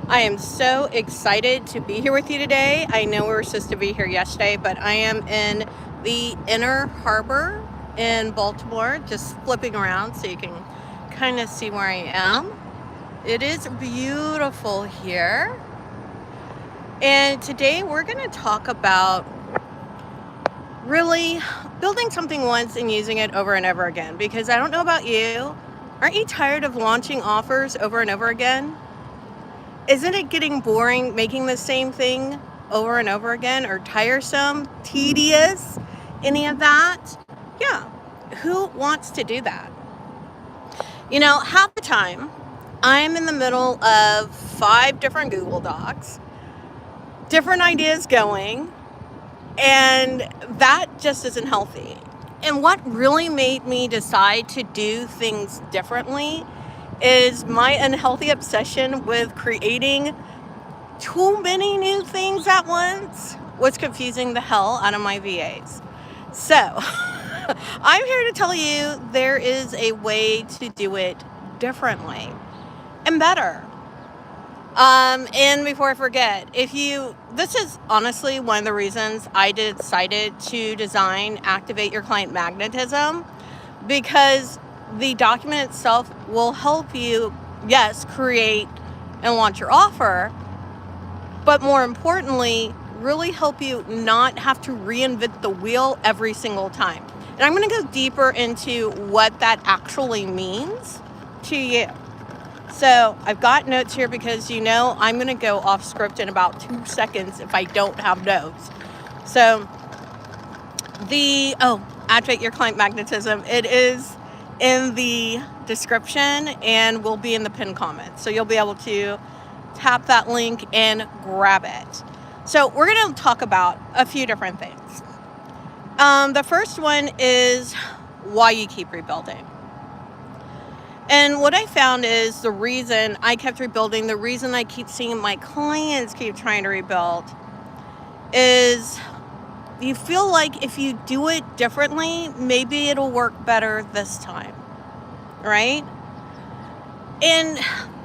I am so excited to be here with you today. I know we were supposed to be here yesterday, but I am in the Inner Harbor in Baltimore, just flipping around so you can kind of see where I am. It is beautiful here. And today we're going to talk about really building something once and using it over and over again. Because I don't know about you, aren't you tired of launching offers over and over again? Isn't it getting boring making the same thing over and over again, or tiresome, tedious, any of that? Yeah. Who wants to do that? Half the time I'm in the middle of 5 different Google Docs, different ideas going, and that just isn't healthy. And what really made me decide to do things differently is my unhealthy obsession with creating too many new things at once was confusing the hell out of my VAs. So I'm here to tell you there is a way to do it differently and better. And before I forget, this is honestly one of the reasons I decided to design Activate Your Client Magnetism, because the document itself will help you, yes, create and launch your offer, but more importantly, really help you not have to reinvent the wheel every single time. And I'm going to go deeper into what that actually means to you. So I've got notes here because I'm going to go off script in about 2 seconds if I don't have notes. So Activate Your Client Magnetism, it is in the description and will be in the pinned comment. So you'll be able to tap that link and grab it. So we're going to talk about a few different things. The first one is why you keep rebuilding. And what I found is the reason I kept rebuilding, the reason I keep seeing my clients keep trying to rebuild, is you feel like if you do it differently, maybe it'll work better this time, right? And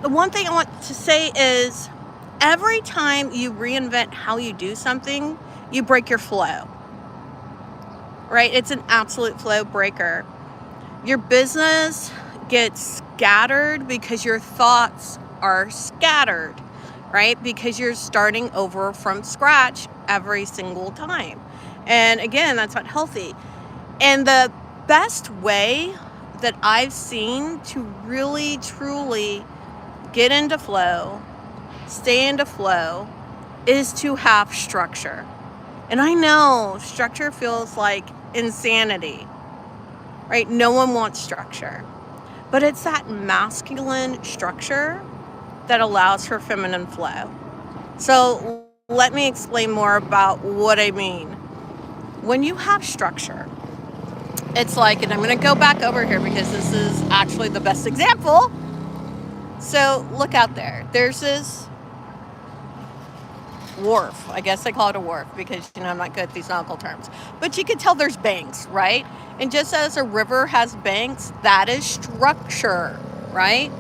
the one thing I want to say is every time you reinvent how you do something, you break your flow, right? It's an absolute flow breaker. Your business gets scattered because your thoughts are scattered, right? Because you're starting over from scratch every single time. And again, that's not healthy. And the best way that I've seen to really, truly get into flow, stay into flow, is to have structure. And I know structure feels like insanity, right? No one wants structure. But it's that masculine structure that allows for feminine flow. So let me explain more about what I mean. When you have structure, it's like, and I'm going to go back over here because this is actually the best example. So look out there. There's this wharf. I guess I call it a wharf because, I'm not good at these nautical terms. But you can tell there's banks, right? And just as a river has banks, that is structure, right?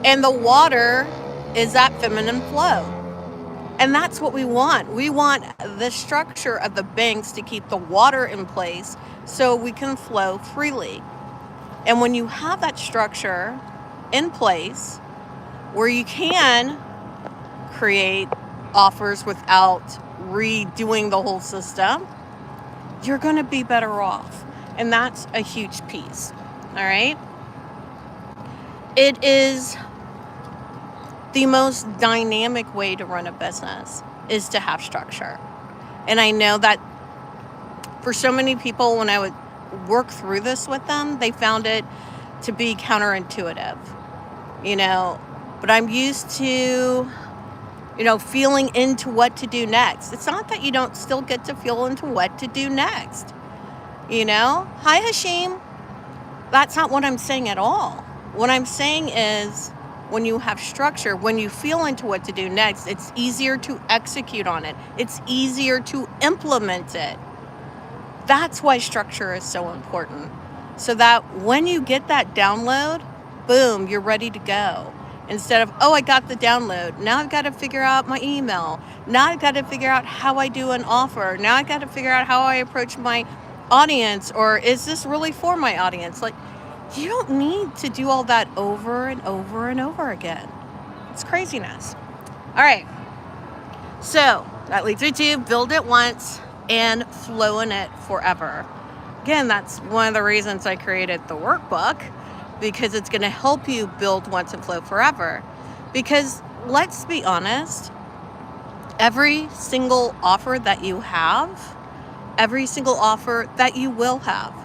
And the water is that feminine flow. And that's what we want. We want the structure of the banks to keep the water in place so we can flow freely. And when you have that structure in place where you can create offers without redoing the whole system, you're going to be better off. And that's a huge piece. All right. It is the most dynamic way to run a business is to have structure. And I know that for so many people, when I would work through this with them, they found it to be counterintuitive, but I'm used to feeling into what to do next. It's not that you don't still get to feel into what to do next. Hi, Hashim. That's not what I'm saying at all. What I'm saying is when you have structure, when you feel into what to do next, it's easier to execute on it. It's easier to implement it. That's why structure is so important. So that when you get that download, boom, you're ready to go. Instead of, oh, I got the download. Now I've got to figure out my email. Now I've got to figure out how I do an offer. Now I've got to figure out how I approach my audience, or is this really for my audience? Like, you don't need to do all that over and over and over again. It's craziness. All right. So that leads me to build it once and flow in it forever. Again, that's one of the reasons I created the workbook, because it's going to help you build once and flow forever. Because let's be honest, every single offer that you have, every single offer that you will have,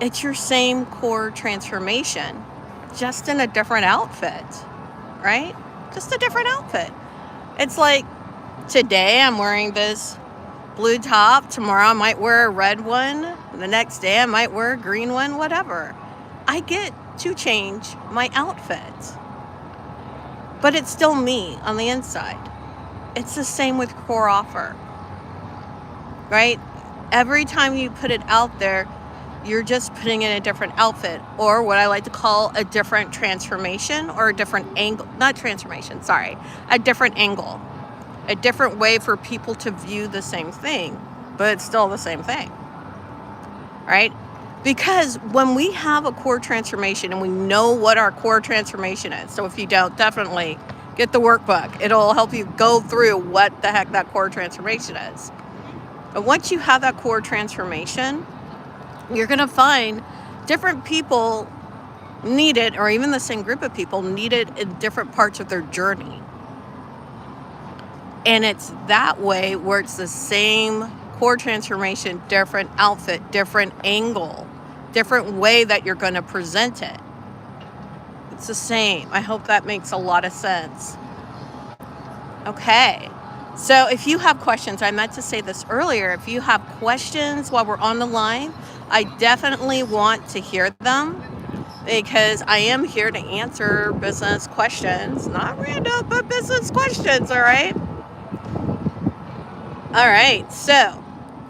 it's your same core transformation, just in a different outfit, right? Just a different outfit. It's like, today I'm wearing this blue top, tomorrow I might wear a red one, the next day I might wear a green one, whatever. I get to change my outfit, but it's still me on the inside. It's the same with core offer, right? Every time you put it out there, you're just putting in a different outfit, or what I like to call a different transformation, or a different angle, not transformation, sorry, a different angle, a different way for people to view the same thing, but it's still the same thing, right? Because when we have a core transformation and we know what our core transformation is, so if you don't, definitely get the workbook. It'll help you go through what the heck that core transformation is. But once you have that core transformation, you're going to find different people need it, or even the same group of people need it in different parts of their journey. And it's that way where it's the same core transformation, different outfit, different angle, different way that you're going to present it. It's the same. I hope that makes a lot of sense. Okay. So if you have questions, I meant to say this earlier, if you have questions while we're on the line, I definitely want to hear them, because I am here to answer business questions, not random, but business questions, all right? All right, so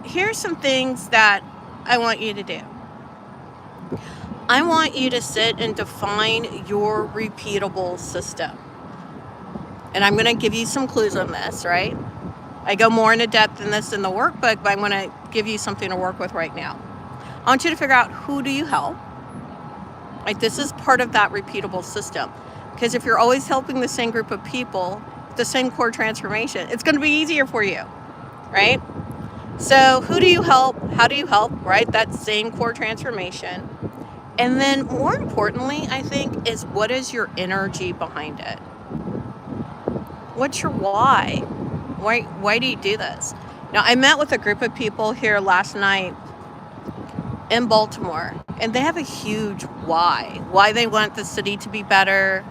here's some things that I want you to do. I want you to sit and define your repeatable system. And I'm going to give you some clues on this, right? I go more into depth in this in the workbook, but I'm going to give you something to work with right now. I want you to figure out, who do you help? Like, this is part of that repeatable system. Because if you're always helping the same group of people, the same core transformation, it's going to be easier for you, right? So who do you help? How do you help, right? That same core transformation. And then more importantly, I think, is what is your energy behind it? What's your why? Why do you do this? Now, I met with a group of people here last night in Baltimore, and they have a huge why they want the city to be better,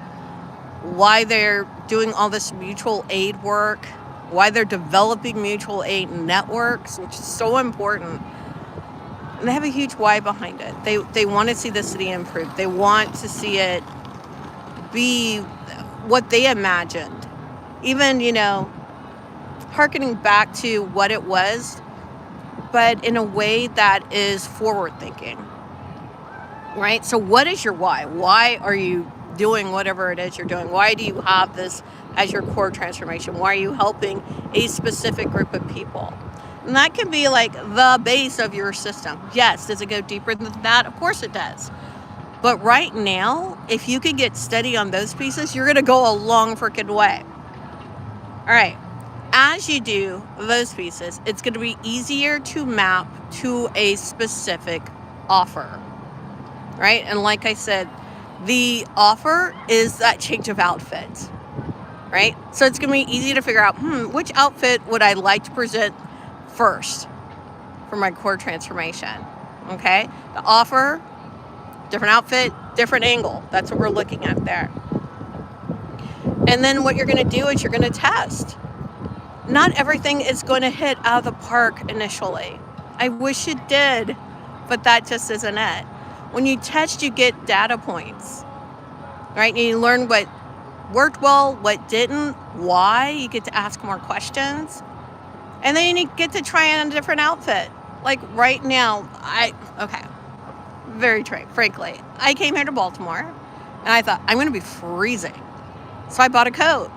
why they're doing all this mutual aid work, why they're developing mutual aid networks, which is so important. And they have a huge why behind it. They want to see the city improve. They want to see it be what they imagined. Even, hearkening back to what it was, but in a way that is forward thinking, right? So what is your why? Why are you doing whatever it is you're doing? Why do you have this as your core transformation? Why are you helping a specific group of people? And that can be like the base of your system. Yes, does it go deeper than that? Of course it does. But right now, if you can get steady on those pieces, you're going to go a long freaking way. All right. As you do those pieces, it's going to be easier to map to a specific offer, right? And like I said, the offer is that change of outfit, right? So it's going to be easy to figure out, which outfit would I like to present first for my core transformation, okay? The offer, different outfit, different angle. That's what we're looking at there. And then what you're going to do is you're going to test. Not everything is going to hit out of the park initially. I wish it did, but that just isn't it. When you test, you get data points, right? And you learn what worked well, what didn't, why. You get to ask more questions. And then you get to try on a different outfit. Like right now, frankly, I came here to Baltimore and I thought, I'm going to be freezing. So I bought a coat.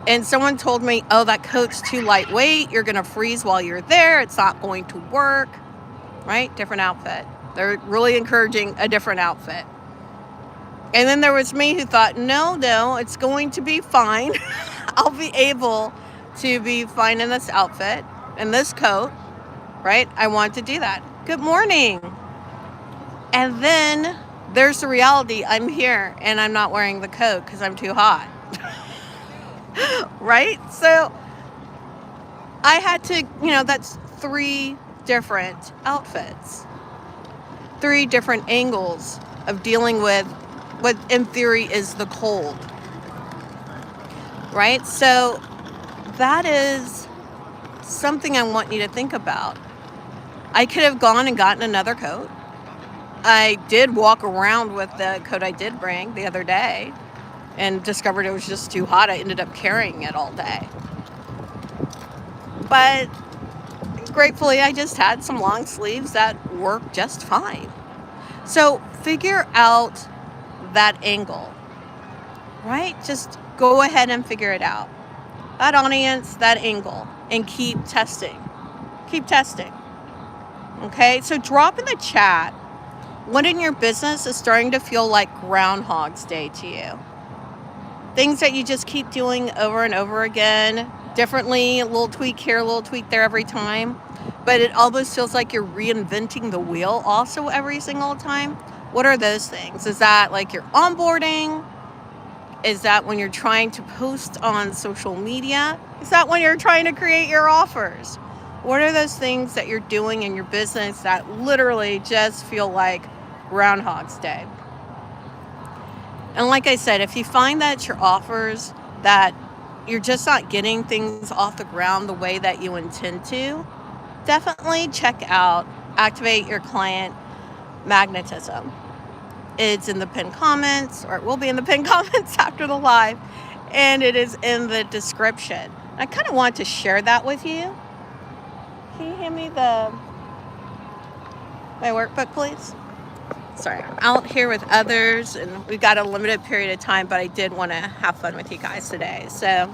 And someone told me, oh, that coat's too lightweight. You're going to freeze while you're there. It's not going to work. Right? Different outfit. They're really encouraging a different outfit. And then there was me who thought, no, it's going to be fine. I'll be able to be fine in this outfit, in this coat, right? I want to do that. Good morning. And then there's the reality. I'm here and I'm not wearing the coat because I'm too hot. Right? So I had to, that's 3 different outfits, 3 different angles of dealing with what in theory is the cold. Right? So that is something I want you to think about. I could have gone and gotten another coat. I did walk around with the coat I did bring the other day and discovered it was just too hot. I ended up carrying it all day. But gratefully, I just had some long sleeves that worked just fine. So figure out that angle, right? Just go ahead and figure it out. That audience, that angle, and keep testing. Keep testing. Okay, so drop in the chat what in your business is starting to feel like Groundhog's Day to you. Things that you just keep doing over and over again, differently, a little tweak here, a little tweak there every time. But it almost feels like you're reinventing the wheel also every single time. What are those things? Is that like your onboarding? Is that when you're trying to post on social media? Is that when you're trying to create your offers? What are those things that you're doing in your business that literally just feel like Groundhog's Day? And like I said, if you find that your offers, that you're just not getting things off the ground the way that you intend to, definitely check out Activate Your Client Magnetism. It's in the pinned comments, or it will be in the pinned comments after the live, and it is in the description. I kind of want to share that with you. Can you hand me my workbook, please? Sorry, I'm out here with others, and we've got a limited period of time, but I did want to have fun with you guys today. So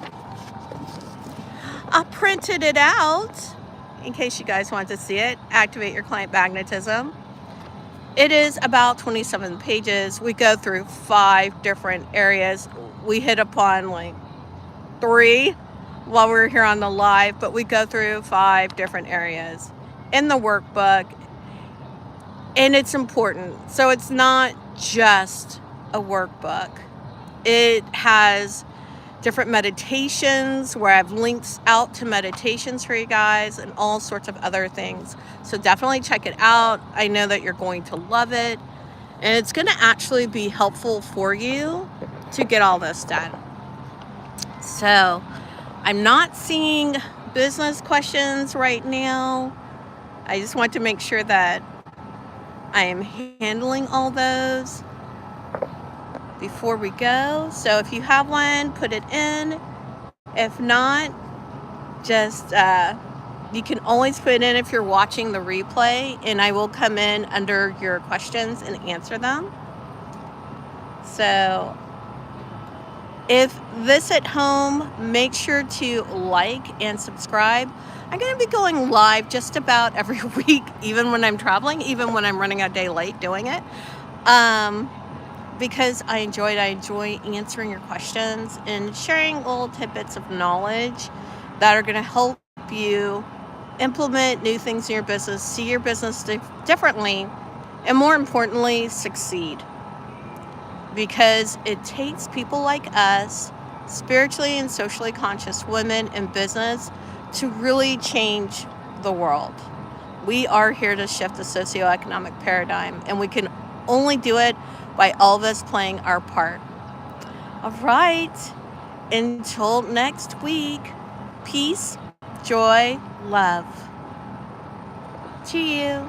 I printed it out in case you guys want to see it. Activate Your Client Magnetism. It is about 27 pages. We go through 5 different areas. We hit upon like 3 while we were here on the live, but we go through 5 different areas in the workbook. And it's important. So it's not just a workbook. It has different meditations where I've linked out to meditations for you guys and all sorts of other things. So definitely check it out. I know that you're going to love it. And it's going to actually be helpful for you to get all this done. So I'm not seeing business questions right now. I just want to make sure that I am handling all those before we go. So if you have one, put it in. If not, just you can always put it in if you're watching the replay, and I will come in under your questions and answer them. So if this at home, make sure to like and subscribe. I'm going to be going live just about every week, even when I'm traveling, even when I'm running a day late doing it, because I enjoy answering your questions and sharing little tidbits of knowledge that are going to help you implement new things in your business, see your business differently, and more importantly, succeed. Because it takes people like us, spiritually and socially conscious women in business, to really change the world. We are here to shift the socioeconomic paradigm, and we can only do it by all of us playing our part. All right, until next week, peace, joy, love to you.